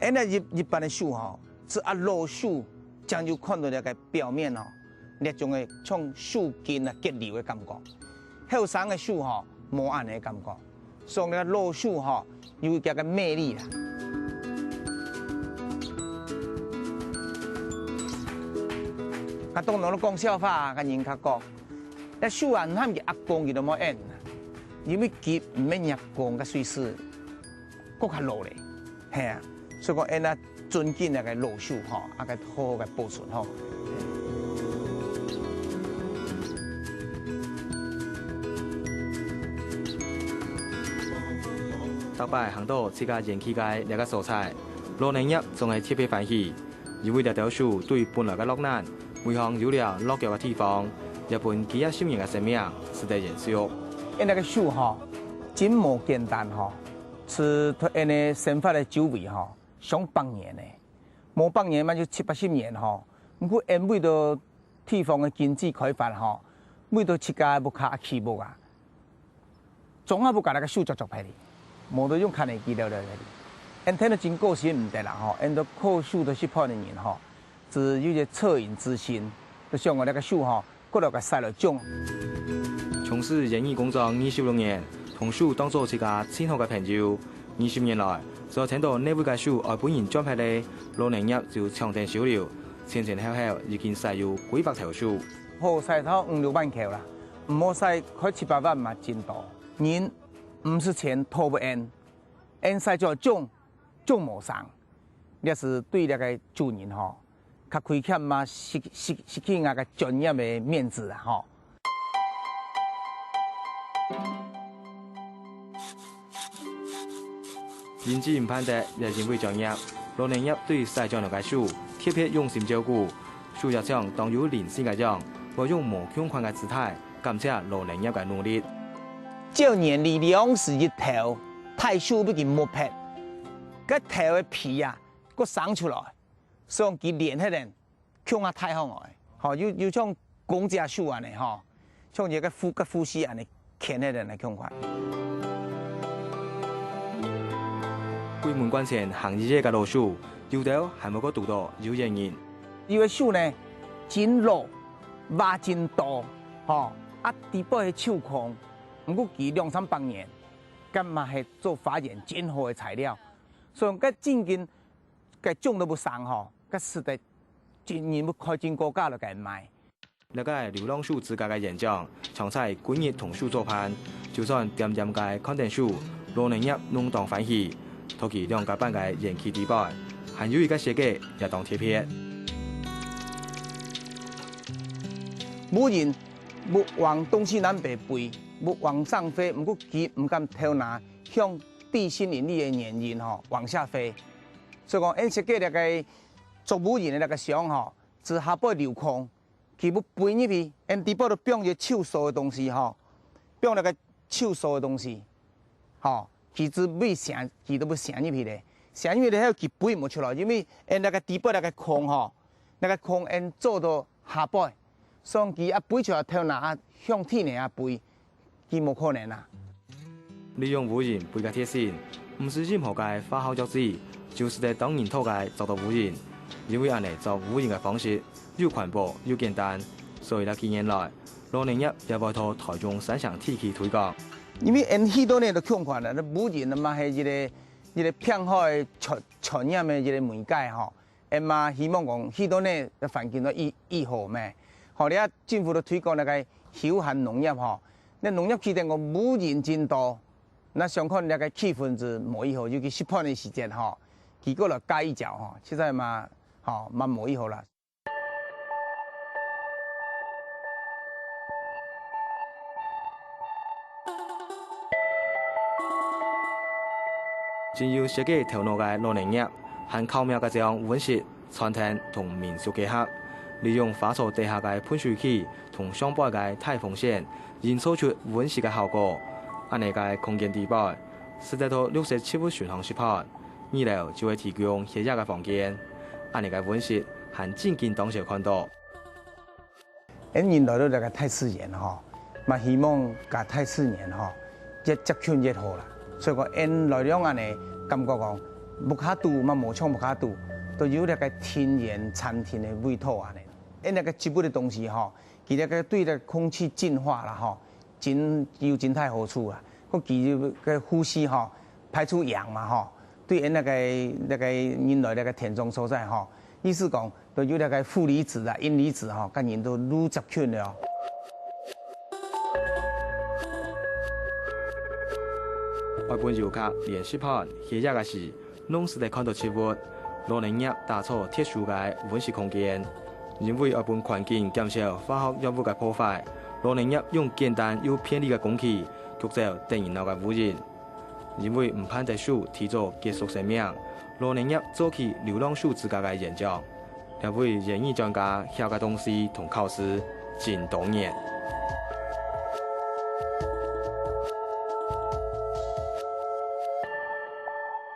因那一般的树吼，是老树将就看到那个表面吼，那种的像树根啊结流的感觉。后生的树吼，无安尼感觉，所以那个老树吼有一个魅力啦。啊，当然咧讲笑话，甲人较讲，那树啊，他们阿公伊都冇演，因为佢唔免阿公甲水师，搁较老咧，系啊，所以讲因啊尊敬那个老树吼，啊个好好个保存吼。大摆行到自家人气界那个蔬菜，老年叶仲系特别欢喜，因为这条树对本来嘅落难。每项有了落脚的地方，日本几啊少年的生命是在延续。因那个树哈，真无简单哈，是他因的生发的周围哈，上百年的，无百年嘛就70-80年哈。不过因为到地方的经济开发哈，为到自家要卡起步啊，总啊要把那个树做拍哩，无得用看的记了的哩。因听到真个性唔得啦哈，因到靠树都是泡的人哈。只有一恻隐之心，就像我那个树哈，过来个晒了种。从事园艺工作26年，同树当作自家亲好嘅朋友。20年来，所听到呢位嘅树外本人栽培咧，老年叶就长定少了，前後已經曬有幾百條樹。好曬到5-6萬條啦，唔好曬開7-8萬嘛，真多。人唔是錢拖不完，因曬咗種無上，也是對那個主人吼。較虧欠嘛，失去那個專業的面子啊！吼。人之唔攀得，也因為專業。老年葉對曬種條嘅樹特別用心照顧，樹葉上當有靈性嘅樣，我用無窮寬嘅姿態感謝老年葉嘅努力。照年里2時一頭，太樹已經磨平，個頭嘅皮啊，個生出來。所以佢練起嚟，向下太空來，吼，有像公家樹安尼吼，像一個呼吸安尼，牽起嚟嚟向法。鬼門關前行醫嘅老樹，有條係冇個讀到有人言。有個樹呢，真老，挖真多，吼，啊地保係手工，唔過佢2-300年，咁嘛係做發現真好嘅材料，所以個正經個種都不上吼。個時代，真人要開進國家嚟嘅賣。了解流浪樹之間嘅現象，常在管業同樹作伴，就算點點嘅康定樹，老年葉弄當歡喜，托其兩家班嘅人氣地位，還有一個設計也當貼片。無人不往東西南北飛，不往上飛，唔過佢唔敢偷拿向地心引力嘅原因吼往下飛，所以講因設計那個。做無人的那個箱吼，自下背流空，佢要飛入去，因地保都變個手掃的東西吼，變那個手掃的東西，吼，佢只尾成，佢都要成入去咧，成入去咧，佢飛唔出來，因為因那個地保那個空吼，那個空因做到下背，所以佢一飛出來跳哪向天嚟啊飛，佢冇可能啦。利用無人飛嘅貼線，唔是任何嘅花巧作子，就是在當人土嘅找到無人。因為安尼做無人嘅方式又環保又簡單，所以呢幾年來，老年葉也為到台中山上地區推廣。因為因許多年都看看啦，那無人嘛係一個偏好嘅傳染嘅一個媒介吼，因嘛希望講許多年嘅環境都以好咩，後嚟啊政府都推廣那個休閒農業吼，那農業期間個無人真多，那相看那個氣氛是冇以後，尤其10年時間吼，結果就加一腳吼，實在嘛。好，蠻冇以後啦。真有設計頭腦嘅老年葉，和巧妙嘅將溫室、餐廳同民宿結合，利用花槽地下嘅噴水器同上擺嘅太風扇，營造出溫室嘅效果。安尼嘅空間地板，實在到67巡航室拍，二樓就會提供歇業嘅房間。安尼個溫室和正經當時看到，因來到那個太自然吼，嘛希望甲太自然吼，越接近越好啦。所以講因來了安尼感覺講，木卡杜嘛，无像木卡杜，都有那个天然餐厅的味道安尼。那个植物的东西吼，其实个对那空气净化啦吼，有真太好处啊。佮其个呼吸吼，排出氧嘛吼，对那个人类那个田中所在吼，意思讲都有那个负离子啊、阴离子吼，甲人都愈接近了。外本游客练习盘喜爱的是拢是在看到植物，老农业打造特殊的温室空间，因为外本环境减少化学药物的破坏，老农业用简单又便利的工具减少电燃料的污染。因为唔盼在树提早结束生命，老农业做起流浪树之间的研究，两位园艺专家晓嘅东西同考试真多年。